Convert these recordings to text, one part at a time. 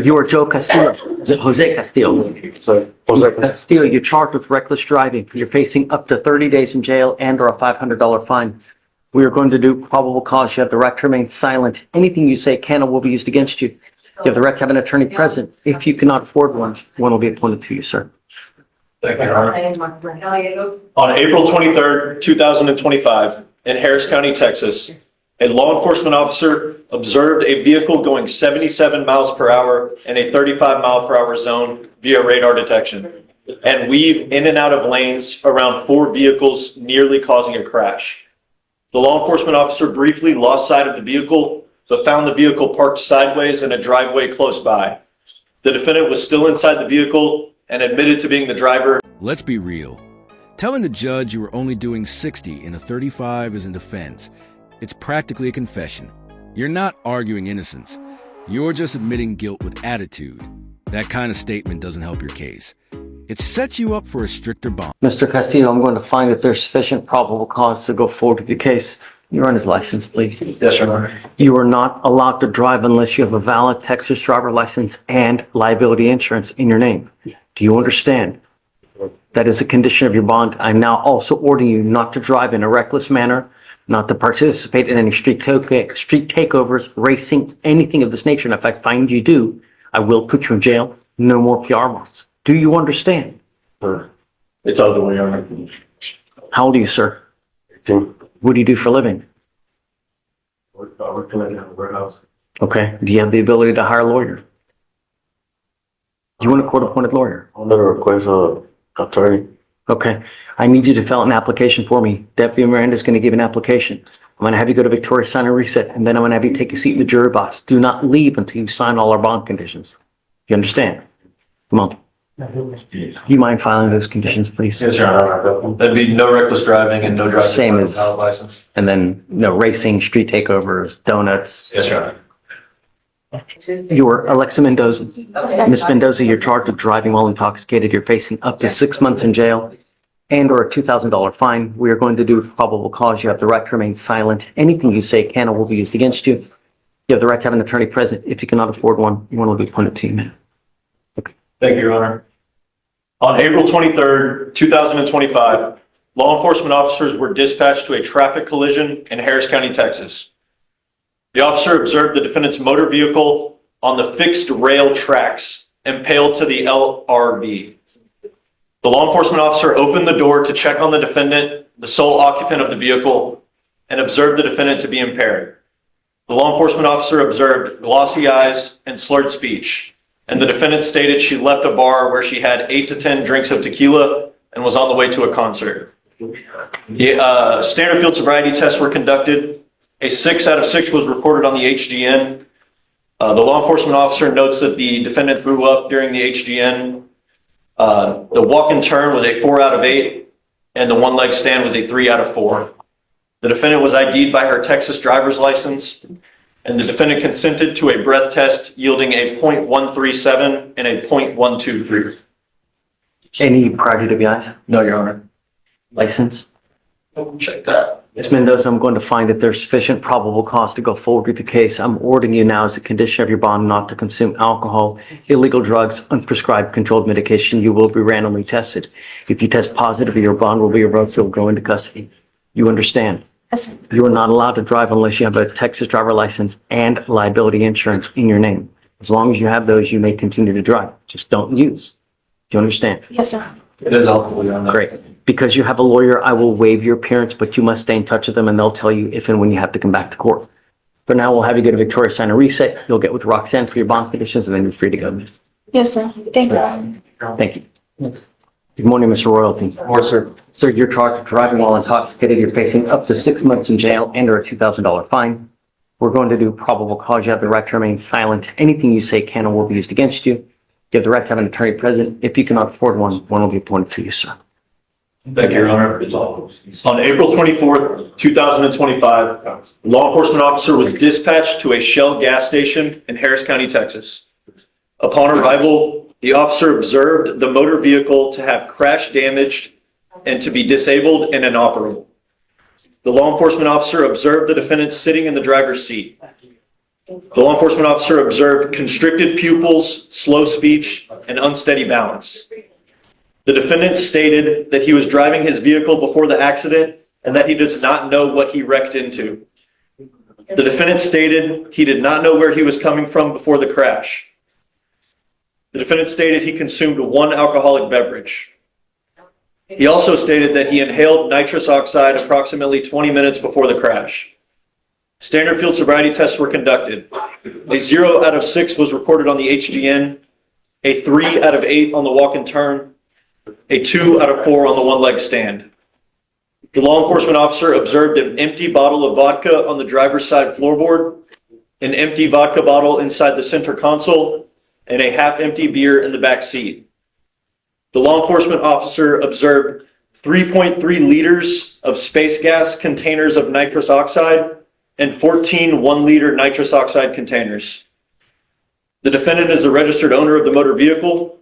You are Joe Castillo. Is it Jose Castillo? So, Jose, Castillo, you're charged with reckless driving. You're facing up to 30 days in jail and or a $500 fine. We are going to do probable cause. You have the right to remain silent. Anything you say can or will be used against you. You have the right to have an attorney present. If you cannot afford one, one will be appointed to you, sir. thank you, Your Honor. On April 23rd, 2025, in Harris County, Texas, a law enforcement officer observed a vehicle going 77 miles per hour in a 35 mile per hour zone via radar detection and weave in and out of lanes around 4 vehicles, nearly causing a crash. The law enforcement officer briefly lost sight of the vehicle, but found the vehicle parked sideways in a driveway close by. The defendant was still inside the vehicle and admitted to being the driver. Let's be real. Telling the judge you were only doing 60 in a 35 is in defense. It's practically a confession. You're not arguing innocence. You're just admitting guilt with attitude. That kind of statement doesn't help your case. It sets you up for a stricter bond. Mr. Castillo, I'm going to find that there's sufficient probable cause to go forward with the case. You run his license, please. Yes, Your Honor. You are not allowed to drive unless you have a valid Texas driver license and liability insurance in your name. Do you understand? That is a condition of your bond. I'm now also ordering you not to drive in a reckless manner, not to participate in any street takeovers, racing, anything of this nature. And if I find you do, I will put you in jail. No more PR bonds. Do you understand? Sure. It's out of the way, Your Honor. How old are you, sir? 18. What do you do for a living? I work in a warehouse. Okay. Do you have the ability to hire a lawyer? You want a court-appointed lawyer? I'm going to request an attorney. Okay. I need you to fill out an application for me. Deputy Miranda is going to give an application. I'm going to have you go to Victoria, sign a reset, and then I'm going to have you take a seat in the jury box. Do not leave until you sign all our bond conditions. You understand? Come on. Do you mind filing those conditions, please? Yes, Your Honor. That'd be no reckless driving and no driving Same without as- a valid license. And then, no racing, street takeovers, donuts. Yes, Your Honor. You're Alexa Mendoza. Ms. Mendoza, you're charged with driving while intoxicated. You're facing up to 6 months in jail and or a $2,000 fine. We are going to do probable cause. You have the right to remain silent. Anything you say can or will be used against you. You have the right to have an attorney present. If you cannot afford one will be appointed to you, ma'am. Thank you, Your Honor. On April 23rd, 2025, law enforcement officers were dispatched to a traffic collision in Harris County, Texas. The officer observed the defendant's motor vehicle on the fixed rail tracks impaled to the LRV. The law enforcement officer opened the door to check on the defendant, the sole occupant of the vehicle, and observed the defendant to be impaired. The law enforcement officer observed glossy eyes and slurred speech, and the defendant stated she left a bar where she had 8 to 10 drinks of tequila and was on the way to a concert. Standard field sobriety tests were conducted. A 6 out of 6 was reported on the HGN. The law enforcement officer notes that the defendant threw up during the HGN. The walk and turn was a 4 out of 8, and the one leg stand was a 3 out of 4. The defendant was ID'd by her Texas driver's license, and the defendant consented to a breath test yielding a .137 and a .123. Any prior DWIs? No, Your Honor. License? Check that. Ms. Mendoza, I'm going to find that there's sufficient probable cause to go forward with the case. I'm ordering you now as a condition of your bond not to consume alcohol, illegal drugs, unprescribed controlled medication. You will be randomly tested. If you test positive, your bond will be revoked. You'll go into custody. You understand? Yes. You are not allowed to drive unless you have a Texas driver license and liability insurance in your name. As long as you have those, you may continue to drive. Just don't use. Do you understand? Yes, sir. It is helpful, Your Honor. Great. Because you have a lawyer, I will waive your appearance, but you must stay in touch with them and they'll tell you if and when you have to come back to court. For now, we'll have you go to Victoria, sign a reset. You'll get with Roxanne for your bond conditions and then you're free to go. Yes, sir. Thank you. Thank you. Good morning, Mr. Royalty. Yes, sir. Sir, you're charged with driving while intoxicated. You're facing up to 6 months in jail and or a $2,000 fine. We're going to do probable cause. You have the right to remain silent. Anything you say can or will be used against you. You have the right to have an attorney present. If you cannot afford one will be appointed to you, sir. Thank you, Your Honor. On April 24th, 2025, a law enforcement officer was dispatched to a Shell gas station in Harris County, Texas. Upon arrival, the officer observed the motor vehicle to have crash damage and to be disabled and inoperable. The law enforcement officer observed the defendant sitting in the driver's seat. The law enforcement officer observed constricted pupils, slow speech, and unsteady balance. The defendant stated that he was driving his vehicle before the accident and that he does not know what he wrecked into. The defendant stated he did not know where he was coming from before the crash. The defendant stated he consumed one alcoholic beverage. He also stated that he inhaled nitrous oxide approximately 20 minutes before the crash. Standard field sobriety tests were conducted. A 0 out of 6 was recorded on the HGN, a 3 out of 8 on the walk and turn, a 2 out of 4 on the one-leg stand. The law enforcement officer observed an empty bottle of vodka on the driver's side floorboard, an empty vodka bottle inside the center console, and a half-empty beer in the back seat. The law enforcement officer observed 3.3 liters of space gas containers of nitrous oxide and 14 1-liter nitrous oxide containers. The defendant is the registered owner of the motor vehicle.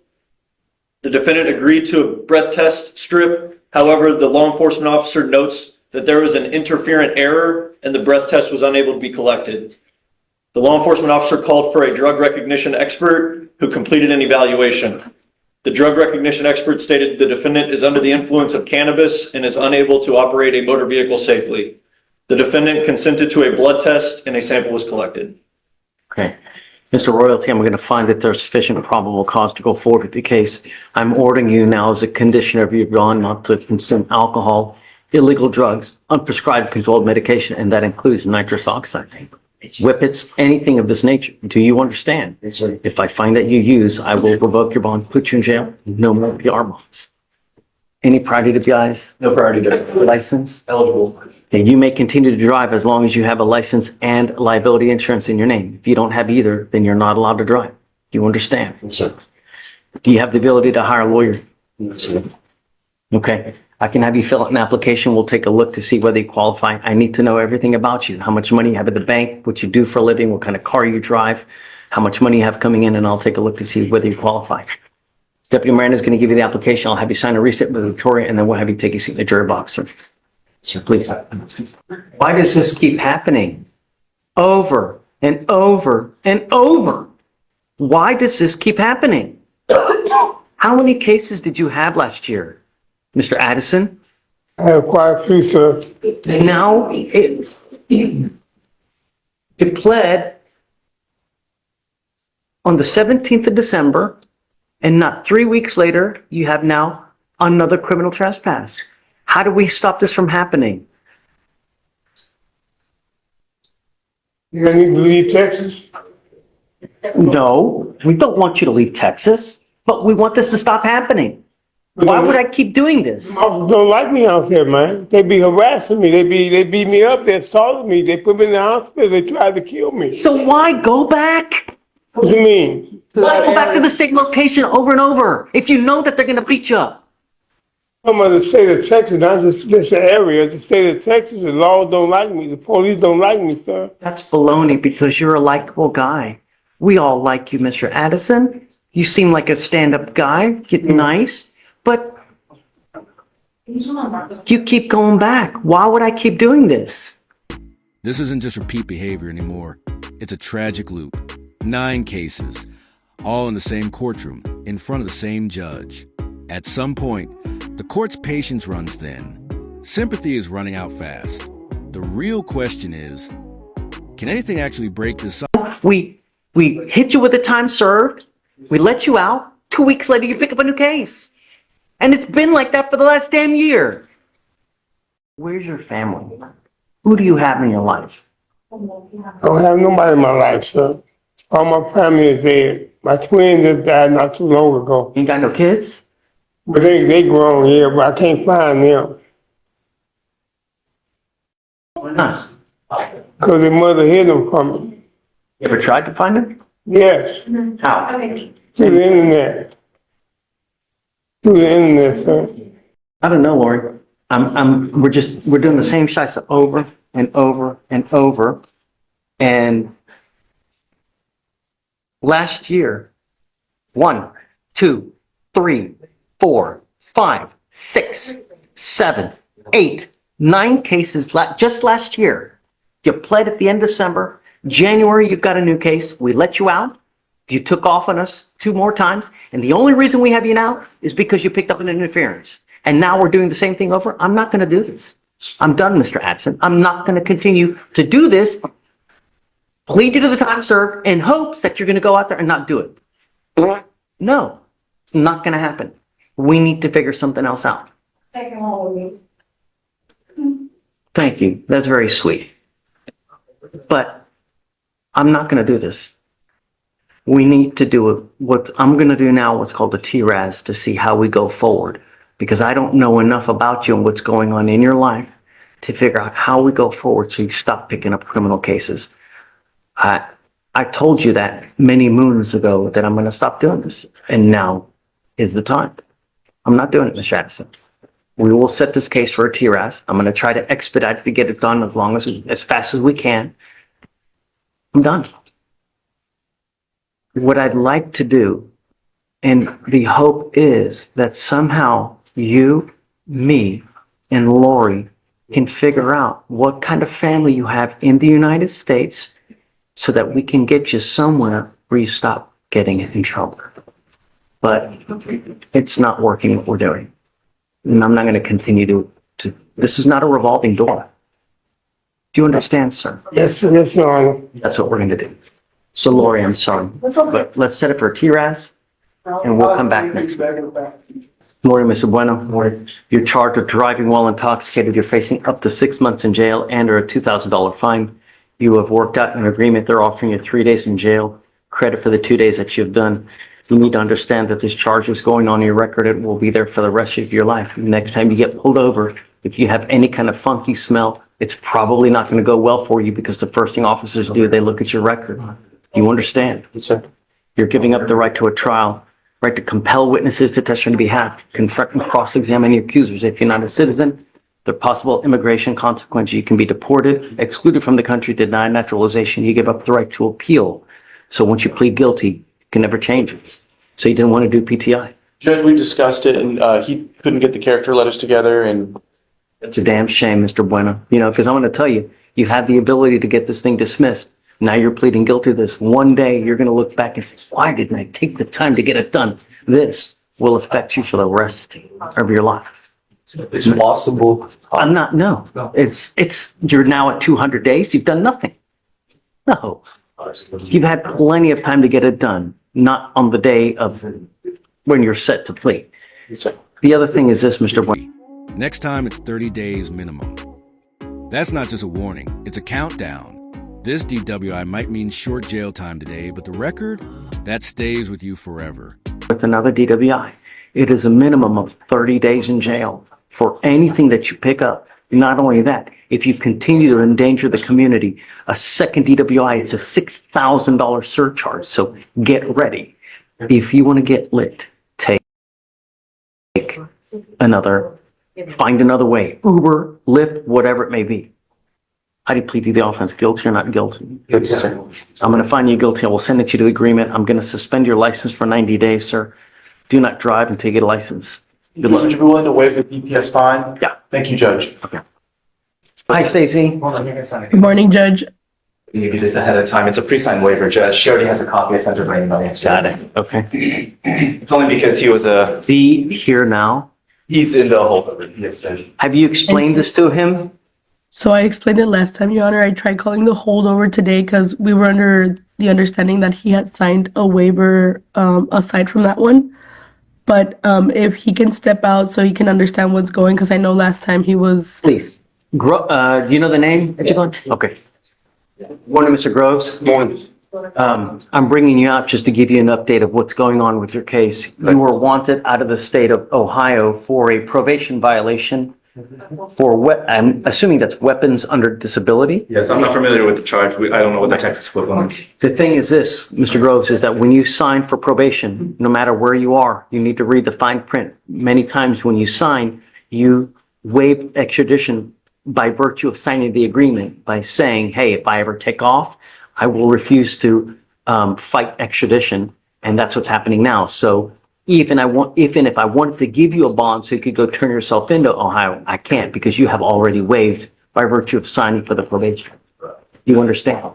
The defendant agreed to a breath test strip. However, the law enforcement officer notes that there was an interferent error and the breath test was unable to be collected. The law enforcement officer called for a drug recognition expert who completed an evaluation. The drug recognition expert stated the defendant is under the influence of cannabis and is unable to operate a motor vehicle safely. The defendant consented to a blood test and a sample was collected. Okay. Mr. Royalty, I'm going to find that there's sufficient probable cause to go forward with the case. I'm ordering you now as a condition of your bond not to consume alcohol, illegal drugs, unprescribed controlled medication, and that includes nitrous oxide, whippets, anything of this nature. Do you understand? Yes, sir. If I find that you use, I will revoke your bond, put you in jail, no more PR bonds. Any priority to PIs? No priority to License? eligible. And you may continue to drive as long as you have a license and liability insurance in your name. If you don't have either, then you're not allowed to drive. Do you understand? Yes, sir. Do you have the ability to hire a lawyer? Yes, sir. Okay. I can have you fill out an application. We'll take a look to see whether you qualify. I need to know everything about you. How much money you have at the bank, what you do for a living, what kind of car you drive, how much money you have coming in, and I'll take a look to see whether you qualify. Deputy Miranda is going to give you the application. I'll have you sign a receipt with Victoria, and then we'll have you take a seat in the jury box, sir. Sir, please. Why does this keep happening? Over and over and over. Why does this keep happening? How many cases did you have last year, Mr. Addison? I have quite a few, sir. Now it pled on the 17th of December, and not 3 weeks later, you have now another criminal trespass. How do we stop this from happening? You need to leave Texas? No, we don't want you to leave Texas, but we want this to stop happening. Why would I keep doing this? Officers don't like me out there, man. They be harassing me. They beat me up. They assaulted me. They put me in the hospital. They tried to kill me. So why go back? What do you mean? Why go back to the same location over and over if you know that they're going to beat you up? Some of the state of Texas, not just this area, the state of Texas, the laws don't like me. The police don't like me, sir. That's baloney because you're a likable guy. We all like you, Mr. Addison. You seem like a stand-up guy. You're nice, but you keep going back. Why would I keep doing this? This isn't just repeat behavior anymore. It's a tragic loop. 9 cases, all in the same courtroom, in front of the same judge. At some point, the court's patience runs thin. Sympathy is running out fast. The real question is, can anything actually break this up? We hit you with the time served. We let you out. 2 weeks later, you pick up a new case. And it's been like that for the last damn year. Where's your family? Who do you have in your life? I don't have nobody in my life, sir. All my family is dead. My twin just died not too long ago. You got no kids? But they grown here, but I can't find them. Why not? Because their mother hid them from me. You ever tried to find them? Yes, How? through the internet. Through the internet, sir. I don't know, Lori. We're doing the same shots over and over and over. And last year, 1, 2, 3, 4, 5, 6, 7, 8, 9 cases just last year. You pled at the end of December. January, you've got a new case. We let you out. You took off on us 2 more times. And the only reason we have you now is because you picked up an interference. And now we're doing the same thing over. I'm not going to do this. I'm done, Mr. Addison. I'm not going to continue to do this. Plead you to the time served in hopes that you're going to go out there and not do it. No, it's not going to happen. We need to figure something else out. Take him home with me. Thank you. That's very sweet. But I'm not going to do this. We need to do what I'm going to do now, what's called a TRAS, to see how we go forward. Because I don't know enough about you and what's going on in your life to figure out how we go forward so you stop picking up criminal cases. I told you that many moons ago that I'm going to stop doing this. And now is the time. I'm not doing it, Mr. Addison. We will set this case for a TRAS. I'm going to try to expedite to get it done as fast as we can. I'm done. What I'd like to do, and the hope is that somehow you, me, and Lori can figure out what kind of family you have in the United States so that we can get you somewhere where you stop getting in trouble. But it's not working what we're doing. And I'm not going to continue to, this is not a revolving door. Do you understand, sir? Yes, yes, Your Honor. That's what we're going to do. So Lori, I'm sorry, but let's set it for a TRAS and we'll come back next week. Lori, Mr. Bueno, you're charged with driving while intoxicated. You're facing up to 6 months in jail and or a $2,000 fine. You have worked out an agreement. They're offering you 3 days in jail, credit for the 2 days that you've done. You need to understand that this charge is going on your record. It will be there for the rest of your life. Next time you get pulled over, if you have any kind of funky smell, it's probably not going to go well for you because the first thing officers do, they look at your record. You understand? Yes, sir. You're giving up the right to a trial, right to compel witnesses to testify on your behalf, confront and cross-examine your accusers. If you're not a citizen, there are possible immigration consequences. You can be deported, excluded from the country, denied naturalization. You give up the right to appeal. So once you plead guilty, you can never change it. So you didn't want to do PTI. Judge, we discussed it, and he couldn't get the character letters together, and It's a damn shame, Mr. Bueno. You know, because I'm going to tell you, you had the ability to get this thing dismissed. Now you're pleading guilty to this. One day you're going to look back and say, why didn't I take the time to get it done? This will affect you for the rest of your life. it's possible. I'm not, no. You're now at 200 days. You've done nothing. No. You've had plenty of time to get it done, not on the day of when you're set to plead. The other thing is this, Mr. Bueno. Next time, it's 30 days minimum. That's not just a warning, it's a countdown. This DWI might mean short jail time today, but the record, that stays with you forever. With another DWI, it is a minimum of 30 days in jail for anything that you pick up. Not only that, if you continue to endanger the community, a second DWI, it's a $6,000 surcharge. So get ready. If you want to get lit, take find another way. Uber, Lyft, whatever it may be. How do you plead to the offense? Guilty or not guilty? Yes, sir. I'm going to find you guilty. I will send it to you to agreement. I'm going to suspend your license for 90 days, sir. Do not drive until you get a license. Good luck. Would you be willing to waive the DPS fine? Yeah. Thank you, Judge. Okay. Hi, Stacy. Good morning, Judge. You do this ahead of time. It's a pre-signed waiver, Judge. She already has a copy. I sent her by email. Got it. Okay. It's only because he was Here now. he's in the holdover. Yes, Judge. Have you explained this to him? So I explained it last time, Your Honor. I tried calling the holdover today because we were under the understanding that he had signed a waiver aside from that one. But if he can step out so he can understand what's going, because I know last time he was... Please. Do you know the name? Okay. Morning, Mr. Groves. Morning. I'm bringing you out just to give you an update of what's going on with your case. You were wanted out of the state of Ohio for a probation violation for I'm assuming that's weapons under disability. Yes, I'm not familiar with the charge. I don't know what the Texas equivalent is. The thing is this, Mr. Groves, is that when you sign for probation, no matter where you are, you need to read the fine print. Many times when you sign, you waive extradition by virtue of signing the agreement by saying, hey, if I ever take off, I will refuse to fight extradition. And that's what's happening now. So even if I wanted to give you a bond so you could go turn yourself into Ohio, I can't because you have already waived by virtue of signing for the probation. You understand?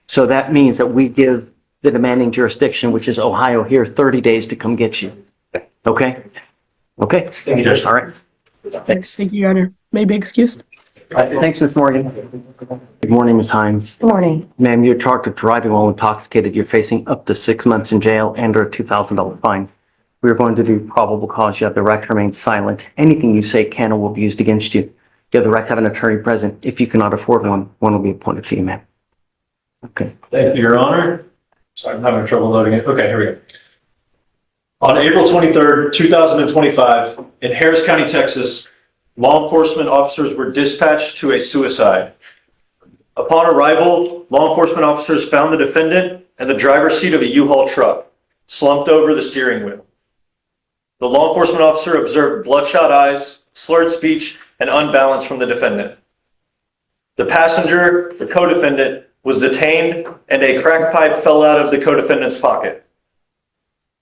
So that means that we give the demanding jurisdiction, which is Ohio here, 30 days to come get you. Okay? Okay? Thank you, Judge. All right. Thanks. Thank you, Your Honor. May be excused. Thanks, Ms. Morgan. Good morning, Ms. Hines. Good morning. Ma'am, you're charged with driving while intoxicated. You're facing up to 6 months in jail and or a $2,000 fine. We're going to do probable cause. You have the right to remain silent. Anything you say can or will be used against you. You have the right to have an attorney present. If you cannot afford one, one will be appointed to you, ma'am. Okay. Thank you, Your Honor. Sorry, I'm having trouble loading it. Okay, here we go. On April 23rd, 2025, in Harris County, Texas, law enforcement officers were dispatched to a suicide. Upon arrival, law enforcement officers found the defendant in the driver's seat of a U-Haul truck, slumped over the steering wheel. The law enforcement officer observed bloodshot eyes, slurred speech, and unbalance from the defendant. The passenger, the co-defendant, was detained and a crack pipe fell out of the co-defendant's pocket.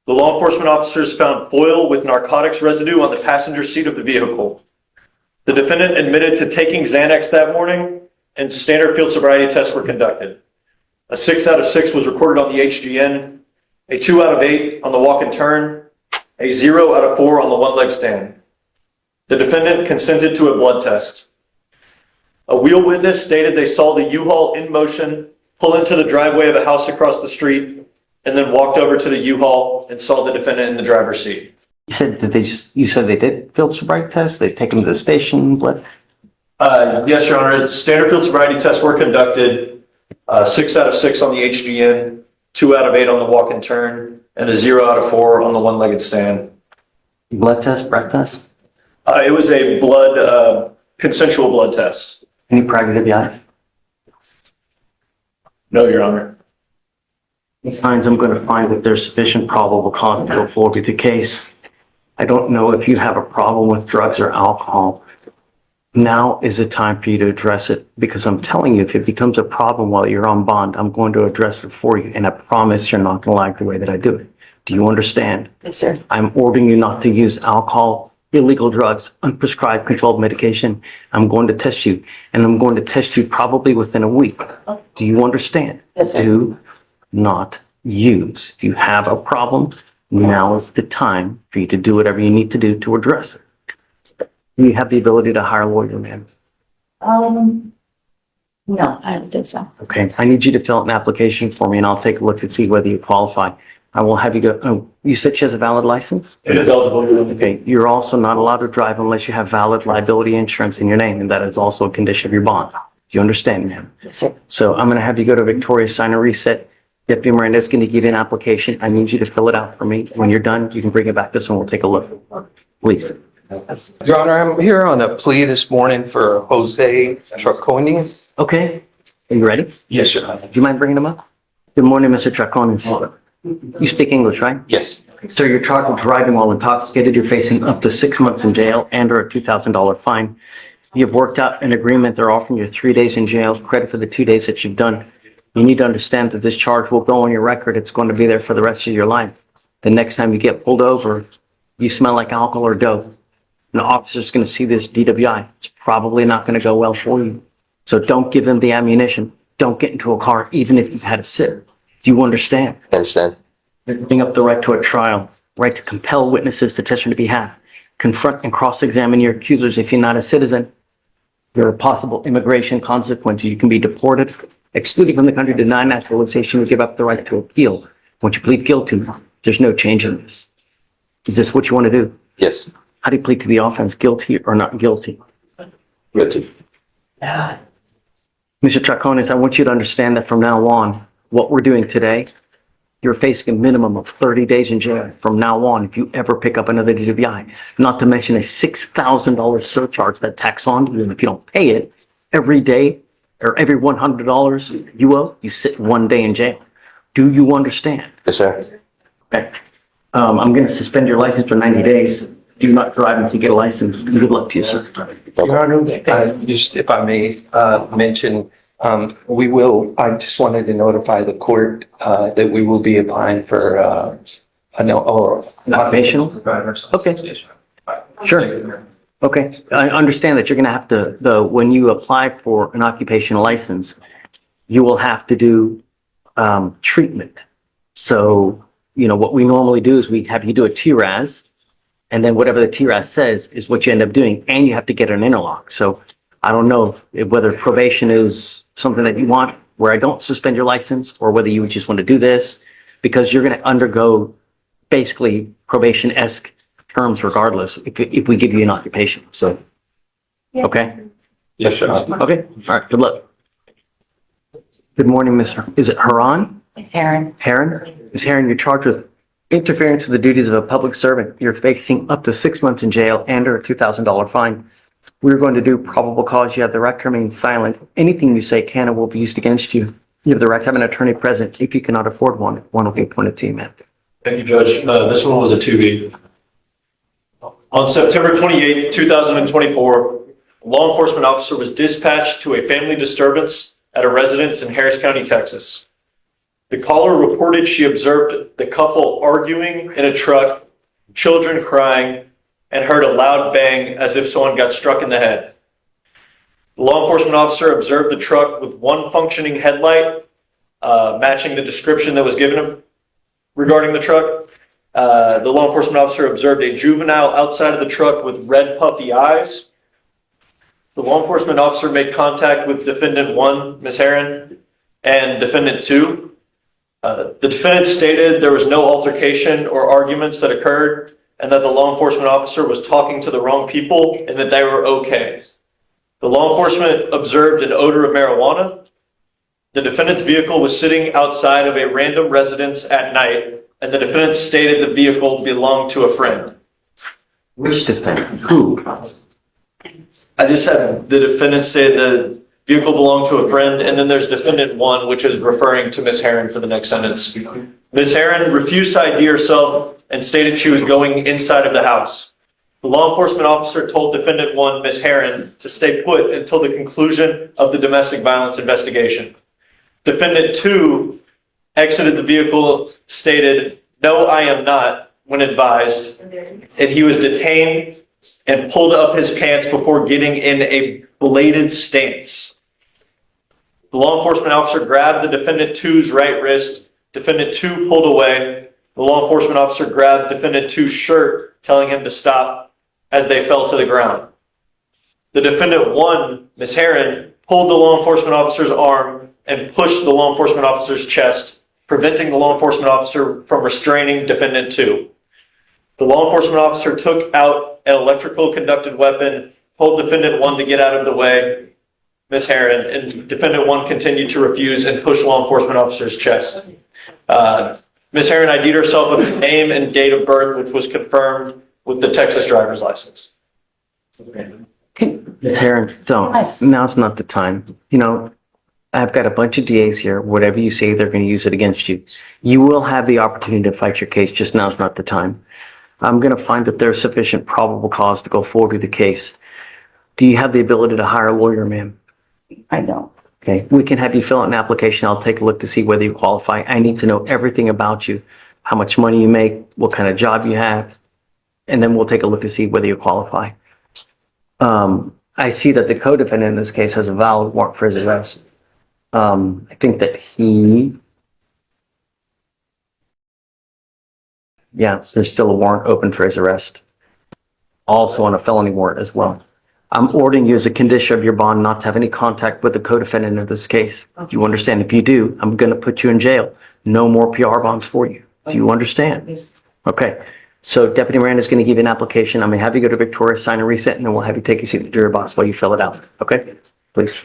The law enforcement officers found foil with narcotics residue on the passenger seat of the vehicle. The defendant admitted to taking Xanax that morning, and standard field sobriety tests were conducted. A 6 out of 6 was recorded on the HGN, a 2 out of 8 on the walk and turn, a 0 out of 4 on the one-leg stand. The defendant consented to a blood test. A wheel witness stated they saw the U-Haul in motion, pull into the driveway of a house across the street, and then walked over to the U-Haul and saw the defendant in the driver's seat. You said that you said they did field sobriety tests? They take them to the station? What? Yes, Your Honor. Standard field sobriety tests were conducted. 6 out of 6 on the HGN, 2 out of 8 on the walk and turn, and a 0 out of 4 on the one-legged stand. Blood test, breath test? It was a consensual blood test. Any prior to the eyes? No, Your Honor. Signs I'm going to find that there's sufficient probable cause to go forward with the case. I don't know if you have a problem with drugs or alcohol. Now is the time for you to address it, because I'm telling you, if it becomes a problem while you're on bond, I'm going to address it for you, and I promise you're not going to like the way that I do it. Do you understand? Yes, sir. I'm ordering you not to use alcohol, illegal drugs, unprescribed controlled medication. I'm going to test you, and I'm going to test you probably within a week. Do you understand? Yes, sir. Do not use. If you have a problem, now is the time for you to do whatever you need to do to address it. You have the ability to hire a lawyer, ma'am. No, I don't think so. Okay, I need you to fill out an application for me, and I'll take a look to see whether you qualify. I will have you go, oh, you said she has a valid license? It is eligible. Okay, you're also not allowed to drive unless you have valid liability insurance in your name, and that is also a condition of your bond. Do you understand, ma'am? Yes, sir. So I'm going to have you go to Victoria, sign a reset. Deputy Miranda is going to give you an application. I need you to fill it out for me. When you're done, you can bring it back to us and we'll take a look. Please. Your Honor, I'm here on a plea this morning for Jose Traconis. Okay, are you ready? Yes, sir. Do you mind bringing him up? Good morning, Mr. Traconis. You speak English, right? Yes. Sir, you're charged with driving while intoxicated. You're facing up to 6 months in jail and or a $2,000 fine. You've worked out an agreement. They're offering you 3 days in jail, credit for the 2 days that you've done. You need to understand that this charge will go on your record. It's going to be there for the rest of your life. The next time you get pulled over, you smell like alcohol or dope, and the officer's going to see this DWI. It's probably not going to go well for you. So don't give them the ammunition. Don't get into a car, even if you've had a sip. Do you understand? I understand. You're giving up the right to a trial, right to compel witnesses to testify on your behalf, confront and cross-examine your accusers. If you're not a citizen, there are possible immigration consequences. You can be deported, excluded from the country, denied naturalization, or give up the right to appeal. Once you plead guilty, there's no change in this. Is this what you want to do? Yes. How do you plead to the offense, guilty or not guilty? Guilty. Mr. Traconis, I want you to understand that from now on, what we're doing today, you're facing a minimum of 30 days in jail from now on if you ever pick up another DWI. Not to mention a $6,000 surcharge that tacks on to you. And if you don't pay it every day or every $100 you owe, you sit 1 day in jail. Do you understand? Yes, sir. Okay. I'm going to suspend your license for 90 days. Do not drive until you get a license. Good luck to you, sir. Your Honor, just if I may mention, I just wanted to notify the court that we will be applying for Occupational? Okay. Sure. Okay. I understand that you're going to have to, when you apply for an occupational license, you will have to do treatment. So, what we normally do is we have you do a TRAS, and then whatever the TRAS says is what you end up doing, and you have to get an interlock. So I don't know whether probation is something that you want, where I don't suspend your license, or whether you would just want to do this, because you're going to undergo basically probation-esque terms regardless if we give you an occupation. So, okay? Yes, Your Honor. Okay, all right, good luck. Good morning, is it Haran? Karen. Heron? Ms. Heron, you're charged with interference with the duties of a public servant. You're facing up to 6 months in jail and or a $2,000 fine. We're going to do probable cause. You have the right to remain silent. Anything you say can and will be used against you. You have the right to have an attorney present. If you cannot afford one, one will be appointed to you, ma'am. Thank you, Judge. This one was a 2B. On September 28th, 2024, a law enforcement officer was dispatched to a family disturbance at a residence in Harris County, Texas. The caller reported she observed the couple arguing in a truck, children crying, and heard a loud bang as if someone got struck in the head. The law enforcement officer observed the truck with one functioning headlight, matching the description that was given him regarding the truck. The law enforcement officer observed a juvenile outside of the truck with red puffy eyes. The law enforcement officer made contact with defendant 1, Ms. Heron, and defendant 2. The defendant stated there was no altercation or arguments that occurred, and that the law enforcement officer was talking to the wrong people and that they were okay. The law enforcement observed an odor of marijuana. The defendant's vehicle was sitting outside of a random residence at night, and the defendant stated the vehicle belonged to a friend. Which defendant? Who? I just said the defendant stated the vehicle belonged to a friend, and then there's defendant 1, which is referring to Ms. Heron for the next sentence. Ms. Heron refused to ID herself and stated she was going inside of the house. The law enforcement officer told defendant 1, Ms. Heron, to stay put until the conclusion of the domestic violence investigation. Defendant 2 exited the vehicle, stated, "No, I am not," when advised, and he was detained and pulled up his pants before getting in a bladed stance. The law enforcement officer grabbed the defendant 2's right wrist. Defendant 2 pulled away. The law enforcement officer grabbed defendant 2's shirt, telling him to stop as they fell to the ground. The defendant 1, Ms. Heron, pulled the law enforcement officer's arm and pushed the law enforcement officer's chest, preventing the law enforcement officer from restraining defendant 2. The law enforcement officer took out an electrical conductive weapon, told defendant 1 to get out of the way, Ms. Heron, and defendant 1 continued to refuse and push law enforcement officer's chest. Ms. Heron ID'd herself with her name and date of birth, which was confirmed with the Texas driver's license. Ms. Heron, don't. Yes. Now's not the time. I've got a bunch of DAs here. Whatever you say, they're going to use it against you. You will have the opportunity to fight your case. Just now's not the time. I'm going to find that there's sufficient probable cause to go forward with the case. Do you have the ability to hire a lawyer, ma'am? I don't. Okay, we can have you fill out an application. I'll take a look to see whether you qualify. I need to know everything about you, how much money you make, what kind of job you have, and then we'll take a look to see whether you qualify. I see that the co-defendant in this case has a valid warrant for his arrest. I think that there's still a warrant open for his arrest. Also on a felony warrant as well. I'm ordering you as a condition of your bond not to have any contact with the co-defendant in this case. Do you understand? If you do, I'm going to put you in jail. No more PR bonds for you. Do you understand? Okay. So Deputy Miranda is going to give you an application. I'm going to have you go to Victoria, sign and reset, and then we'll have you take your seat in the jury box while you fill it out. Okay? Please.